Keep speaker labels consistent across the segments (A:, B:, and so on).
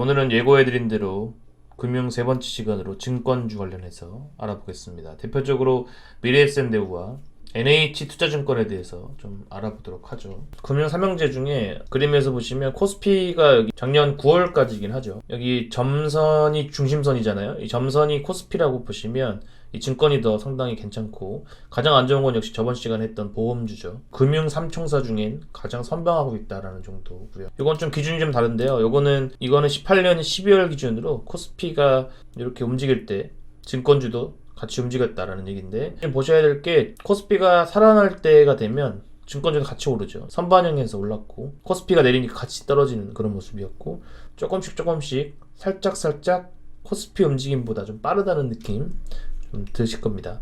A: 오늘은 예고해드린 대로 금융 세 번째 시간으로 증권주 관련해서 알아보겠습니다. 대표적으로 미래에셋대우와 NH투자증권에 대해서 좀 알아보도록 하죠. 금융 삼형제 중에 그림에서 보시면 코스피가 여기 작년 9월까지긴 하죠. 여기 점선이 중심선이잖아요. 이 점선이 코스피라고 보시면 이 증권이 더 상당히 괜찮고, 가장 안 좋은 건 역시 저번 시간에 했던 보험주죠. 금융 삼총사 중엔 가장 선방하고 있다라는 정도고요. 이건 좀 기준이 좀 다른데요. 이거는 18년 12월 기준으로 코스피가 이렇게 움직일 때 증권주도 같이 움직였다라는 얘기인데, 보셔야 될 게 코스피가 살아날 때가 되면 증권주도 같이 오르죠. 선반영해서 올랐고, 코스피가 내리니까 같이 떨어지는 그런 모습이었고, 조금씩 살짝 코스피 움직임보다 좀 빠르다는 느낌 좀 드실 겁니다.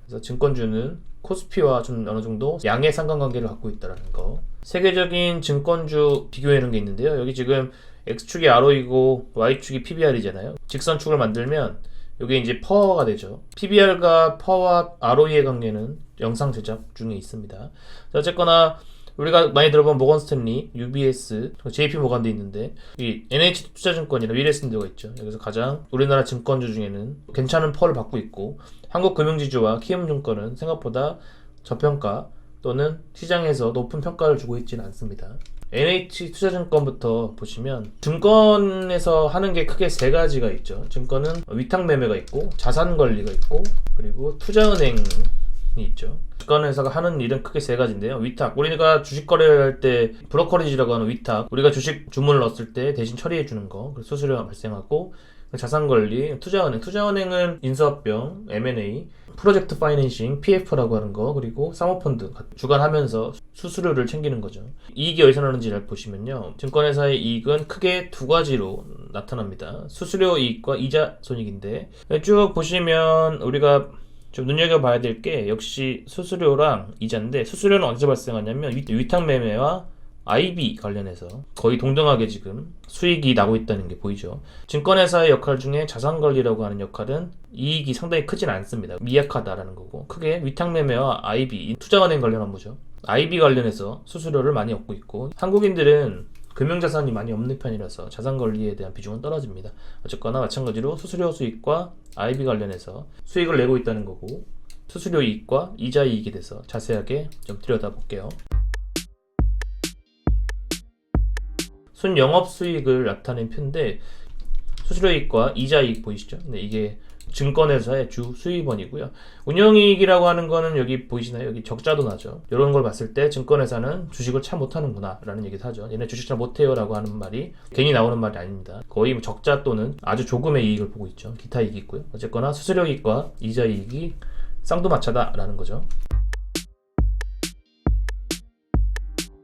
A: 그래서 증권주는 코스피와 좀 어느 정도 양의 상관관계를 갖고 있다는 거. 세계적인 증권주 비교해놓은 게 있는데요. 여기 지금 X축이 ROE고 Y축이 PBR이잖아요. 직선축을 만들면 이게 이제 퍼가 되죠. PBR과 퍼와 ROE의 관계는 영상 제작 중에 있습니다. 자, 어쨌거나 우리가 많이 들어본 모건 스탠리, UBS, JP 모간도 있는데, 이 NH투자증권이나 미래에셋대우가 있죠. 여기서 가장 우리나라 증권주 중에는 괜찮은 퍼를 받고 있고, 한국금융지주와 키움증권은 생각보다 저평가 또는 시장에서 높은 평가를 주고 있지는 않습니다. NH투자증권부터 보시면 증권에서 하는 게 크게 세 가지가 있죠. 증권은 위탁매매가 있고, 자산관리가 있고, 그리고 투자은행이 있죠. 증권회사가 하는 일은 크게 세 가지인데요. 위탁, 우리가 주식 거래를 할 때 브로커리지라고 하는 위탁, 우리가 주식 주문을 넣었을 때 대신 처리해 주는 거, 수수료가 발생하고, 자산관리, 투자은행은 인수합병, M&A, 프로젝트 파이낸싱, PF라고 하는 거, 그리고 사모펀드 주관하면서 수수료를 챙기는 거죠. 이익이 어디서 나는지 잘 보시면요, 증권회사의 이익은 크게 두 가지로 나타납니다. 수수료 이익과 이자 손익인데, 쭉 보시면 우리가 좀 눈여겨봐야 될 게 역시 수수료랑 이자인데, 수수료는 언제 발생하냐면 위탁매매와 IB 관련해서 거의 동등하게 지금 수익이 나고 있다는 게 보이죠. 증권회사의 역할 중에 자산관리라고 하는 역할은 이익이 상당히 크진 않습니다. 미약하다라는 거고, 크게 위탁매매와 IB, 투자은행 관련 업무죠. IB 관련해서 수수료를 많이 얻고 있고, 한국인들은 금융자산이 많이 없는 편이라서 자산관리에 대한 비중은 떨어집니다. 어쨌거나 마찬가지로 수수료 수익과 IB 관련해서 수익을 내고 있다는 거고, 수수료 이익과 이자 이익에 대해서 자세하게 좀 들여다볼게요. 순영업수익을 나타낸 표인데, 수수료이익과 이자이익 보이시죠? 네, 이게 증권회사의 주 수입원이고요. 운영이익이라고 하는 거는 여기 보이시나요? 여기 적자도 나죠. 이런 걸 봤을 때 증권회사는 주식을 참 못하는구나 라는 얘기도 하죠. 얘네 주식 잘 못해요 라고 하는 말이 괜히 나오는 말이 아닙니다. 거의 적자 또는 아주 조금의 이익을 보고 있죠. 기타 이익이 있고요. 어쨌거나 수수료이익과 이자이익이 쌍두마차다 라는 거죠.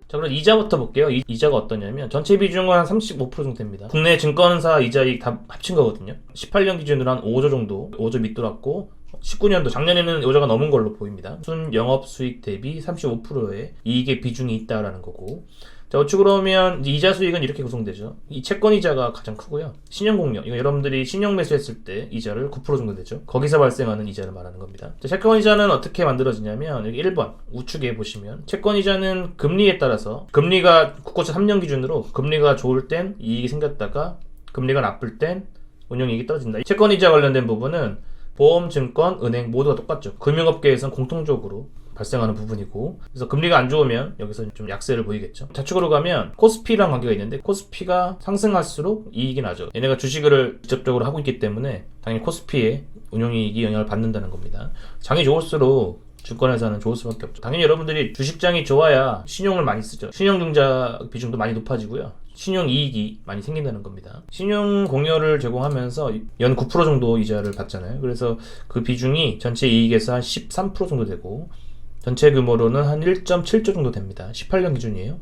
A: 자, 그럼 이자부터 볼게요. 이자가 어떠냐면 전체 비중은 한 35% 정도 됩니다. 국내 증권사 이자이익 다 합친 거거든요. 18년 기준으로 한 5조 정도, 5조 밑돌았고, 19년도 작년에는 5조가 넘은 걸로 보입니다. 순 영업수익 대비 35%의 이익의 비중이 있다라는 거고, 자, 우측으로 오면 이자 수익은 이렇게 구성되죠. 이 채권 이자가 가장 크고요. 신용공여, 이거 여러분들이 신용 매수했을 때 이자를 9% 정도 되죠. 거기서 발생하는 이자를 말하는 겁니다. 자, 채권 이자는 어떻게 만들어지냐면 여기 1번 우측에 보시면 채권 이자는 금리에 따라서, 금리가 국고채 3년 기준으로 금리가 좋을 땐 이익이 생겼다가 금리가 나쁠 땐 운용이익이 떨어진다. 채권 이자 관련된 부분은 보험, 증권, 은행 모두가 똑같죠. 금융업계에서는 공통적으로 발생하는 부분이고, 그래서 금리가 안 좋으면 여기서 좀 약세를 보이겠죠. 좌측으로 가면 코스피랑 관계가 있는데, 코스피가 상승할수록 이익이 나죠. 얘네가 주식을 직접적으로 하고 있기 때문에 당연히 코스피에 운용이익이 영향을 받는다는 겁니다. 장이 좋을수록 증권회사는 좋을 수밖에 없죠. 당연히 여러분들이 주식장이 좋아야 신용을 많이 쓰죠. 신용융자 비중도 많이 높아지고요. 신용이익이 많이 생긴다는 겁니다. 신용공여를 제공하면서 연 9% 정도 이자를 받잖아요. 그래서 그 비중이 전체 이익에서 한 13% 정도 되고, 전체 규모로는 한 1.7조 정도 됩니다. 18년 기준이에요.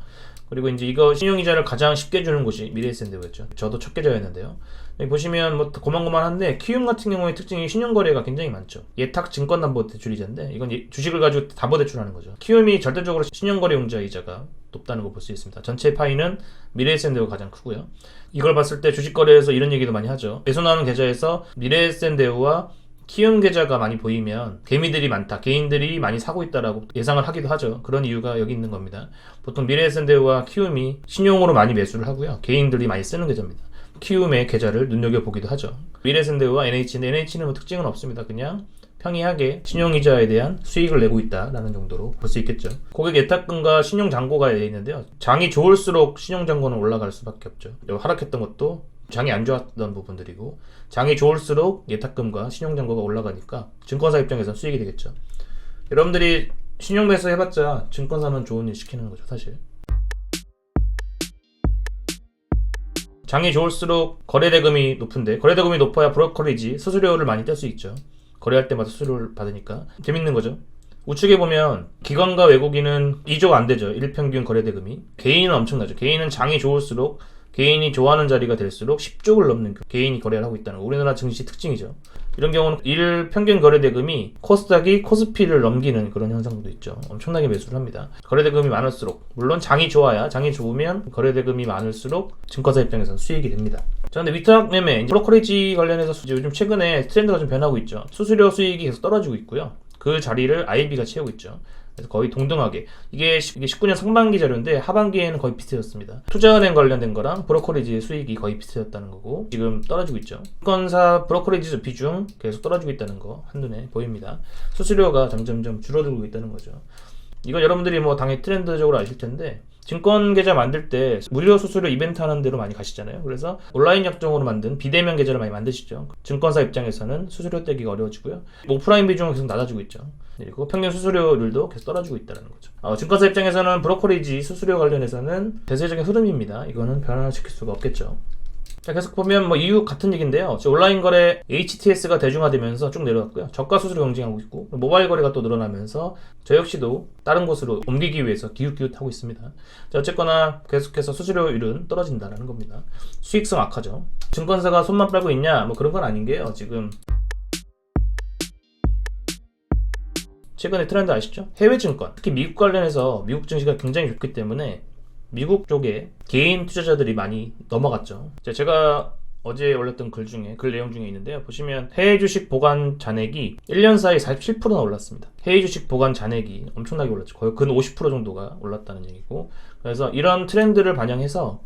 A: 그리고 이제 이거 신용이자를 가장 쉽게 주는 곳이 미래에셋대우였죠. 저도 첫 계좌였는데요. 여기 보시면 뭐 고만고만한데, 키움 같은 경우의 특징이 신용거래가 굉장히 많죠. 예탁 증권담보대출이자인데, 이건 주식을 가지고 담보대출하는 거죠. 키움이 절대적으로 신용거래용자 이자가 높다는 걸 볼 수 있습니다. 전체 파이는 미래에셋대우가 가장 크고요. 이걸 봤을 때 주식거래에서 이런 얘기도 많이 하죠. 매수 나오는 계좌에서 미래에셋대우와 키움 계좌가 많이 보이면 개미들이 많다, 개인들이 많이 사고 있다라고 예상을 하기도 하죠. 그런 이유가 여기 있는 겁니다. 보통 미래에셋대우와 키움이 신용으로 많이 매수를 하고요. 개인들이 많이 쓰는 계좌입니다. 키움의 계좌를 눈여겨보기도 하죠. 미래에셋앤드와 NH인데 NH는 뭐 특징은 없습니다. 그냥 평이하게 신용이자에 대한 수익을 내고 있다라는 정도로 볼 수 있겠죠. 고객 예탁금과 신용잔고가 되어 있는데요. 장이 좋을수록 신용잔고는 올라갈 수밖에 없죠. 하락했던 것도 장이 안 좋았던 부분들이고, 장이 좋을수록 예탁금과 신용잔고가 올라가니까 증권사 입장에서 수익이 되겠죠. 여러분들이 신용매수 해봤자 증권사는 좋은 일 시키는 거죠, 사실. 장이 좋을수록 거래대금이 높은데, 거래대금이 높아야 브로커리지 수수료를 많이 뗄 수 있죠. 거래할 때마다 수수료를 받으니까 재밌는 거죠. 우측에 보면 기관과 외국인은 2조가 안 되죠. 일평균 거래대금이. 개인은 엄청나죠. 개인은 장이 좋을수록, 개인이 좋아하는 자리가 될수록 10조를 넘는 개인이 거래를 하고 있다는 거. 우리나라 증시 특징이죠. 이런 경우는 일평균 거래대금이 코스닥이 코스피를 넘기는 그런 현상도 있죠. 엄청나게 매수를 합니다. 거래대금이 많을수록, 물론 장이 좋아야, 장이 좋으면 거래대금이 많을수록 증권사 입장에서는 수익이 됩니다. 자, 근데 위탁 매매, 브로커리지 관련해서 요즘 최근에 트렌드가 좀 변하고 있죠. 수수료 수익이 계속 떨어지고 있고요. 그 자리를 IB가 채우고 있죠. 그래서 거의 동등하게, 이게 19년 상반기 자료인데 하반기에는 거의 비슷해졌습니다. 투자은행 관련된 거랑 브로커리지 수익이 거의 비슷해졌다는 거고, 지금 떨어지고 있죠. 증권사 브로커리지 비중 계속 떨어지고 있다는 거 한눈에 보입니다. 수수료가 점점점 줄어들고 있다는 거죠. 이건 여러분들이 뭐 당연히 트렌드적으로 아실 텐데, 증권 계좌 만들 때 무료 수수료 이벤트 하는 데로 많이 가시잖아요. 그래서 온라인 약정으로 만든 비대면 계좌를 많이 만드시죠. 증권사 입장에서는 수수료 떼기가 어려워지고요. 오프라인 비중은 계속 낮아지고 있죠. 그리고 평균 수수료율도 계속 떨어지고 있다는 거죠. 증권사 입장에서는 브로커리지 수수료 관련해서는 대세적인 흐름입니다. 이거는 변화시킬 수가 없겠죠. 자, 계속 보면 뭐 이유 같은 얘기인데요. 온라인 거래 HTS가 대중화되면서 쭉 내려왔고요. 저가 수수료 경쟁하고 있고, 모바일 거래가 또 늘어나면서 저 역시도 다른 곳으로 옮기기 위해서 기웃기웃하고 있습니다. 자, 어쨌거나 계속해서 수수료율은 떨어진다는 겁니다. 수익성 악화죠. 증권사가 손만 빨고 있냐? 뭐 그런 건 아닌 게요. 지금 최근에 트렌드 아시죠? 해외 증권, 특히 미국 관련해서 미국 증시가 굉장히 좋기 때문에 미국 쪽에 개인 투자자들이 많이 넘어갔죠. 제가 어제 올렸던 글 내용 중에 있는데요. 보시면 해외 주식 보관 잔액이 1년 사이 47%나 올랐습니다. 해외 주식 보관 잔액이 엄청나게 올랐죠. 거의 근 50% 정도가 올랐다는 얘기고, 그래서 이런 트렌드를 반영해서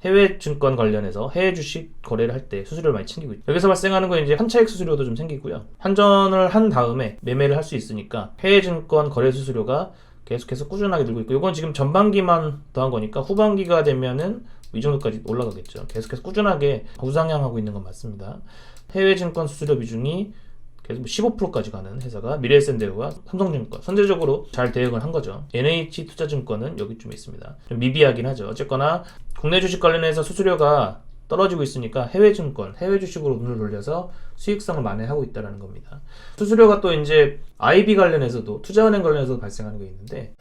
A: 해외 증권 관련해서 해외 주식 거래를 할 때 수수료를 많이 챙기고 있죠. 여기서 발생하는 건 이제 환차익 수수료도 좀 생기고요. 환전을 한 다음에 매매를 할 수 있으니까 해외 증권 거래 수수료가 계속해서 꾸준하게 늘고 있고, 이건 지금 전반기만 더한 거니까 후반기가 되면은 이 정도까지 올라가겠죠. 계속해서 꾸준하게 우상향하고 있는 건 맞습니다. 해외 증권 수수료 비중이 계속 15%까지 가는 회사가 미래에셋앤드와 삼성증권, 선제적으로 잘 대응을 한 거죠. NH투자증권은 여기쯤에 있습니다. 좀 미비하긴 하죠. 어쨌거나 국내 주식 관련해서 수수료가 떨어지고 있으니까 해외 증권, 해외 주식으로 눈을 돌려서 수익성을 만회하고 있다는 겁니다. 수수료가 또 이제 IB 관련해서도, 투자은행 관련해서도 발생하는 게 있는데,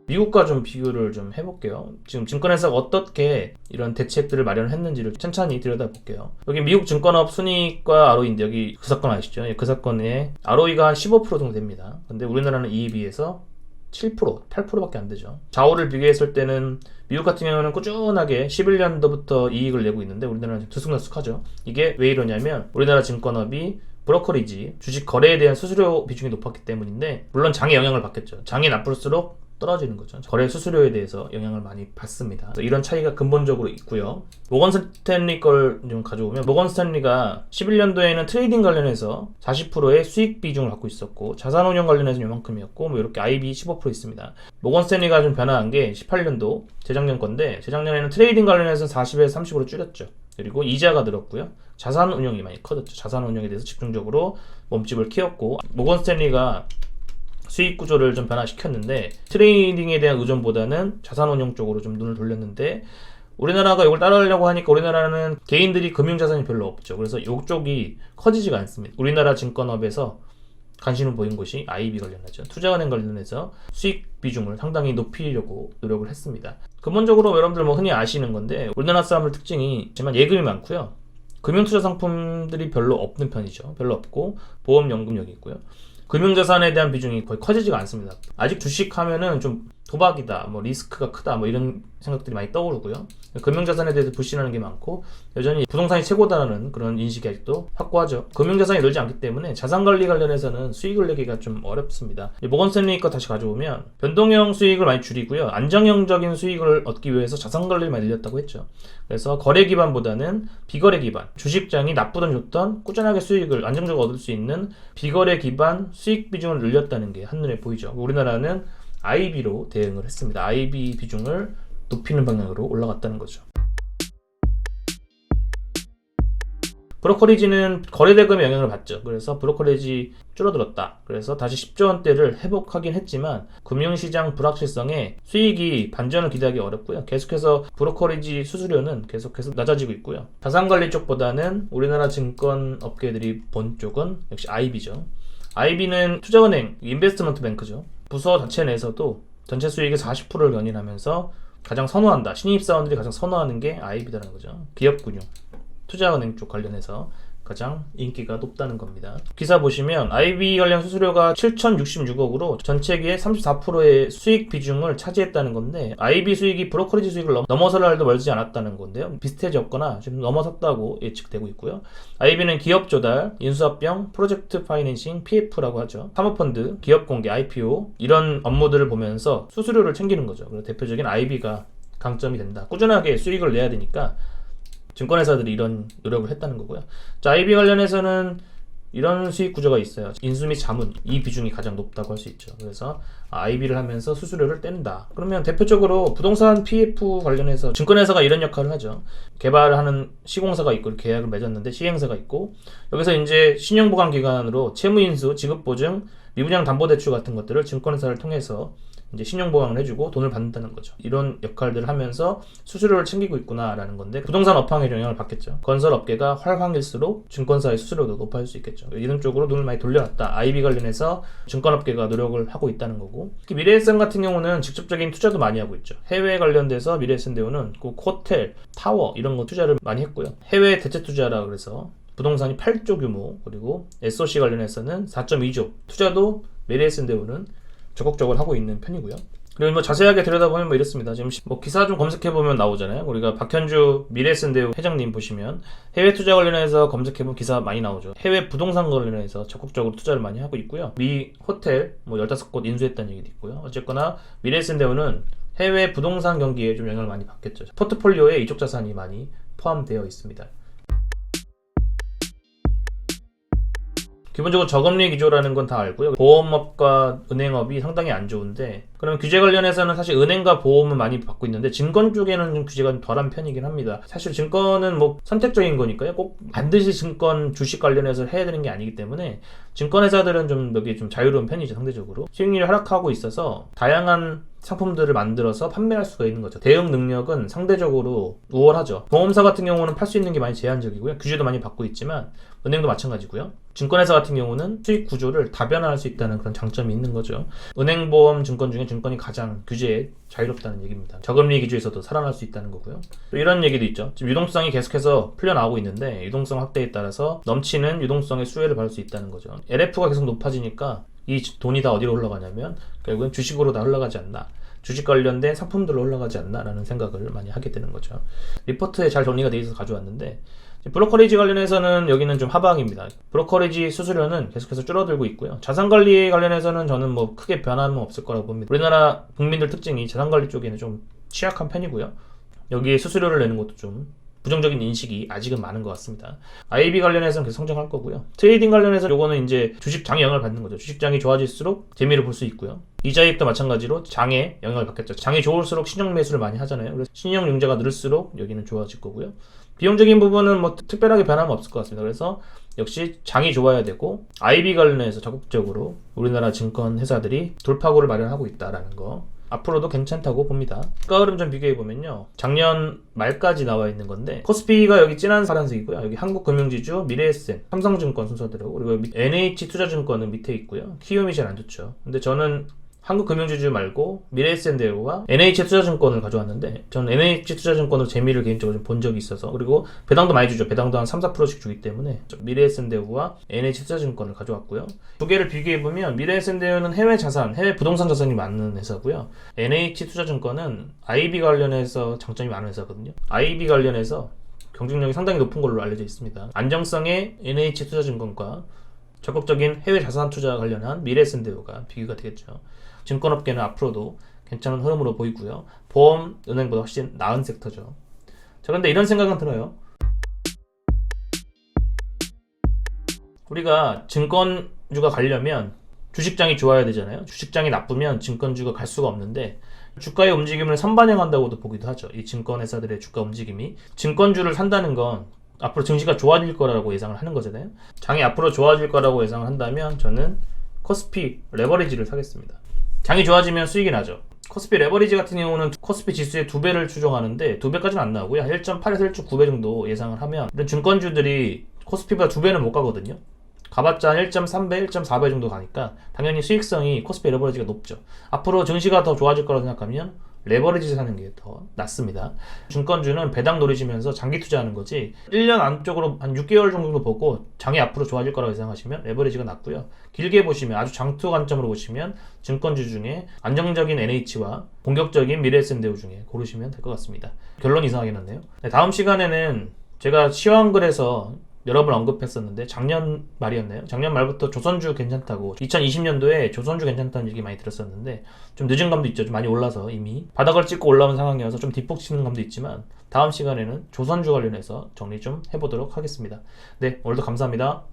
A: 미국과 좀 비교를 좀 해볼게요. 지금 증권회사가 어떻게 이런 대책들을 마련했는지를 천천히 들여다볼게요. 여기 미국 증권업 순이익과 ROE인데, 여기 그 사건 아시죠? 그 사건에 ROE가 한 15% 정도 됩니다. 근데 우리나라는 이에 비해서 7%, 8%밖에 안 되죠. 좌우를 비교했을 때는 미국 같은 경우는 꾸준하게 11년도부터 이익을 내고 있는데 우리나라는 들쑥날쑥하죠. 이게 왜 이러냐면 우리나라 증권업이 브로커리지, 주식 거래에 대한 수수료 비중이 높았기 때문인데, 물론 장에 영향을 받겠죠. 장이 나쁠수록 떨어지는 거죠. 거래 수수료에 대해서 영향을 많이 받습니다. 이런 차이가 근본적으로 있고요. 모건 스탠리 걸 좀 가져오면, 모건 스탠리가 11년도에는 트레이딩 관련해서 40%의 수익 비중을 갖고 있었고, 자산운용 관련해서는 이만큼이었고, 뭐 이렇게 IB 15% 있습니다. 모건 스탠리가 좀 변화한 게 18년도 재작년 건데, 재작년에는 트레이딩 관련해서 40에서 30으로 줄였죠. 그리고 이자가 늘었고요. 자산운용이 많이 커졌죠. 자산운용에 대해서 집중적으로 몸집을 키웠고, 모건 스탠리가 수익 구조를 좀 변화시켰는데, 트레이딩에 대한 의존보다는 자산운용 쪽으로 좀 눈을 돌렸는데, 우리나라가 이걸 따라하려고 하니까 우리나라는 개인들이 금융자산이 별로 없죠. 그래서 이쪽이 커지지가 않습니다. 우리나라 증권업에서 관심을 보인 곳이 IB 관련하죠. 투자은행 관련해서 수익 비중을 상당히 높이려고 노력을 했습니다. 근본적으로 여러분들 뭐 흔히 아시는 건데, 우리나라 사람들 특징이 하지만 예금이 많고요. 금융투자 상품들이 별로 없는 편이죠. 별로 없고 보험연금력이 있고요. 금융자산에 대한 비중이 거의 커지지가 않습니다. 아직 주식하면은 좀 도박이다, 뭐 리스크가 크다, 뭐 이런 생각들이 많이 떠오르고요. 금융자산에 대해서 불신하는 게 많고 여전히 부동산이 최고다라는 그런 인식이 아직도 확고하죠. 금융자산이 늘지 않기 때문에 자산관리 관련해서는 수익을 내기가 좀 어렵습니다. 모건스탠리 거 다시 가져오면 변동형 수익을 많이 줄이고요. 안정형적인 수익을 얻기 위해서 자산관리를 많이 늘렸다고 했죠. 그래서 거래 기반보다는 비거래 기반, 주식장이 나쁘든 좋든 꾸준하게 수익을 안정적으로 얻을 수 있는 비거래 기반 수익 비중을 늘렸다는 게 한눈에 보이죠. 우리나라는 IB로 대응을 했습니다. IB 비중을 높이는 방향으로 올라갔다는 거죠. 브로커리지는 거래대금의 영향을 받죠. 그래서 브로커리지 줄어들었다. 그래서 다시 10조 원대를 회복하긴 했지만 금융시장 불확실성에 수익이 반전을 기대하기 어렵고요. 계속해서 브로커리지 수수료는 계속해서 낮아지고 있고요. 자산관리 쪽보다는 우리나라 증권업계들이 본 쪽은 역시 IB죠. IB는 투자은행, 인베스트먼트 뱅크죠. 부서 자체 내에서도 전체 수익의 40%를 견인하면서 가장 선호한다. 신입사원들이 가장 선호하는 게 IB라는 거죠. 기업금융, 투자은행 쪽 관련해서 가장 인기가 높다는 겁니다. 기사 보시면 IB 관련 수수료가 7,066억으로 전체기의 34%의 수익 비중을 차지했다는 건데 IB 수익이 브로커리지 수익을 넘어설 날도 멀지 않았다는 건데요. 비슷해졌거나 지금 넘어섰다고 예측되고 있고요. IB는 기업 조달, 인수합병, 프로젝트 파이낸싱, PF라고 하죠. 사모펀드, 기업 공개, IPO 이런 업무들을 보면서 수수료를 챙기는 거죠. 그래서 대표적인 IB가 강점이 된다. 꾸준하게 수익을 내야 되니까 증권회사들이 이런 노력을 했다는 거고요. 자, IB 관련해서는 이런 수익 구조가 있어요. 인수 및 자문, 이 비중이 가장 높다고 할 수 있죠. 그래서 IB를 하면서 수수료를 뗀다. 그러면 대표적으로 부동산 PF 관련해서 증권회사가 이런 역할을 하죠. 개발하는 시공사가 있고 계약을 맺었는데 시행사가 있고 여기서 이제 신용보강기관으로 채무인수, 지급보증, 미분양 담보대출 같은 것들을 증권회사를 통해서 이제 신용보강을 해주고 돈을 받는다는 거죠. 이런 역할들을 하면서 수수료를 챙기고 있구나라는 건데 부동산 업황에 영향을 받겠죠. 건설업계가 활황일수록 증권사의 수수료도 높아질 수 있겠죠. 이런 쪽으로 돈을 많이 돌려놨다. IB 관련해서 증권업계가 노력을 하고 있다는 거고 특히 미래에셋 같은 경우는 직접적인 투자도 많이 하고 있죠. 해외 관련돼서 미래에셋대우는 꼭 호텔, 타워 이런 거 투자를 많이 했고요. 해외 대체 투자라 그래서 부동산이 8조 규모 그리고 SOC 관련해서는 4.2조 투자도 미래에셋대우는 적극적으로 하고 있는 편이고요. 그리고 뭐 자세하게 들여다보면 뭐 이렇습니다. 지금 뭐 기사 좀 검색해보면 나오잖아요. 우리가 박현주 미래에셋대우 회장님 보시면 해외 투자 관련해서 검색해보면 기사 많이 나오죠. 해외 부동산 관련해서 적극적으로 투자를 많이 하고 있고요. 미 호텔 뭐 15곳 인수했다는 얘기도 있고요. 어쨌거나 미래에셋대우는 해외 부동산 경기에 좀 영향을 많이 받겠죠. 포트폴리오에 이쪽 자산이 많이 포함되어 있습니다. 기본적으로 저금리 기조라는 건 다 알고요. 보험업과 은행업이 상당히 안 좋은데 그럼 규제 관련해서는 사실 은행과 보험은 많이 받고 있는데 증권 쪽에는 좀 규제가 좀 덜한 편이긴 합니다. 사실 증권은 뭐 선택적인 거니까요. 꼭 반드시 증권 주식 관련해서 해야 되는 게 아니기 때문에 증권회사들은 좀 여기 좀 자유로운 편이죠. 상대적으로 수익률이 하락하고 있어서 다양한 상품들을 만들어서 판매할 수가 있는 거죠. 대응 능력은 상대적으로 우월하죠. 보험사 같은 경우는 팔 수 있는 게 많이 제한적이고요. 규제도 많이 받고 있지만 은행도 마찬가지고요. 증권회사 같은 경우는 수익 구조를 다변화할 수 있다는 그런 장점이 있는 거죠. 은행, 보험, 증권 중에 증권이 가장 규제에 자유롭다는 얘기입니다. 저금리 기조에서도 살아날 수 있다는 거고요. 또 이런 얘기도 있죠. 지금 유동성이 계속해서 풀려나오고 있는데 유동성 확대에 따라서 넘치는 유동성의 수혜를 받을 수 있다는 거죠. LF가 계속 높아지니까 이 돈이 다 어디로 흘러가냐면 결국엔 주식으로 다 흘러가지 않나, 주식 관련된 상품들로 흘러가지 않나 라는 생각을 많이 하게 되는 거죠. 리포트에 잘 정리가 돼 있어서 가져왔는데 브로커리지 관련해서는 여기는 좀 하방입니다. 브로커리지 수수료는 계속해서 줄어들고 있고요. 자산관리 관련해서는 저는 뭐 크게 변함은 없을 거라고 봅니다. 우리나라 국민들 특징이 자산관리 쪽에는 좀 취약한 편이고요. 여기에 수수료를 내는 것도 좀 부정적인 인식이 아직은 많은 것 같습니다. IB 관련해서는 계속 성장할 거고요. 트레이딩 관련해서 요거는 이제 주식장에 영향을 받는 거죠. 주식장이 좋아질수록 재미를 볼 수 있고요. 이자익도 마찬가지로 장에 영향을 받겠죠. 장이 좋을수록 신용 매수를 많이 하잖아요. 그래서 신용 융자가 늘수록 여기는 좋아질 거고요. 비용적인 부분은 뭐 특별하게 변함은 없을 것 같습니다. 그래서 역시 장이 좋아야 되고 IB 관련해서 적극적으로 우리나라 증권 회사들이 돌파구를 마련하고 있다라는 거 앞으로도 괜찮다고 봅니다. 주가 흐름 좀 비교해보면요. 작년 말까지 나와 있는 건데 코스피가 여기 진한 파란색이고요. 여기 한국금융지주, 미래에셋, 삼성증권 순서대로 그리고 NH투자증권은 밑에 있고요. 키움이 제일 안 좋죠. 근데 저는 한국금융지주 말고 미래에셋앤데이와 NH투자증권을 가져왔는데 저는 NH투자증권으로 재미를 개인적으로 좀 본 적이 있어서, 그리고 배당도 많이 주죠. 배당도 한 3-4%씩 주기 때문에 미래에셋앤데이와 NH투자증권을 가져왔고요. 두 개를 비교해보면 미래에셋앤데이는 해외 자산, 해외 부동산 자산이 많은 회사고요. NH투자증권은 IB 관련해서 장점이 많은 회사거든요. IB 관련해서 경쟁력이 상당히 높은 걸로 알려져 있습니다. 안정성의 NH투자증권과 적극적인 해외 자산 투자 관련한 미래에셋앤데이가 비교가 되겠죠. 증권업계는 앞으로도 괜찮은 흐름으로 보이고요. 보험, 은행보다 훨씬 나은 섹터죠. 자, 그런데 이런 생각은 들어요. 우리가 증권주가 가려면 주식장이 좋아야 되잖아요. 주식장이 나쁘면 증권주가 갈 수가 없는데, 주가의 움직임을 선반영한다고도 보기도 하죠. 이 증권회사들의 주가 움직임이. 증권주를 산다는 건 앞으로 증시가 좋아질 거라고 예상을 하는 거잖아요. 장이 앞으로 좋아질 거라고 예상을 한다면 저는 코스피 레버리지를 사겠습니다. 장이 좋아지면 수익이 나죠. 코스피 레버리지 같은 경우는 코스피 지수의 2배를 추정하는데 2배까지는 안 나오고요. 1.8에서 1.9배 정도 예상을 하면 이런 증권주들이 코스피보다 2배는 못 가거든요. 가봤자 1.3배, 1.4배 정도 가니까 당연히 수익성이 코스피 레버리지가 높죠. 앞으로 증시가 더 좋아질 거라고 생각하면 레버리지 사는 게 더 낫습니다. 증권주는 배당 노리시면서 장기 투자하는 거지, 1년 안쪽으로 한 6개월 정도 보고 장이 앞으로 좋아질 거라고 예상하시면 레버리지가 낫고요. 길게 보시면, 아주 장투 관점으로 보시면 증권주 중에 안정적인 NH와 공격적인 미래에셋앤데이 중에 고르시면 될 것 같습니다. 결론 이상하게 났네요. 네, 다음 시간에는 제가 시황글에서 여러 번 언급했었는데 작년 말이었나요? 작년 말부터 조선주 괜찮다고, 2020년도에 조선주 괜찮다는 얘기 많이 들었었는데 좀 늦은 감도 있죠. 좀 많이 올라서 이미 바닥을 찍고 올라온 상황이어서 좀 뒷북 치는 감도 있지만, 다음 시간에는 조선주 관련해서 정리 좀 해보도록 하겠습니다. 네, 오늘도 감사합니다.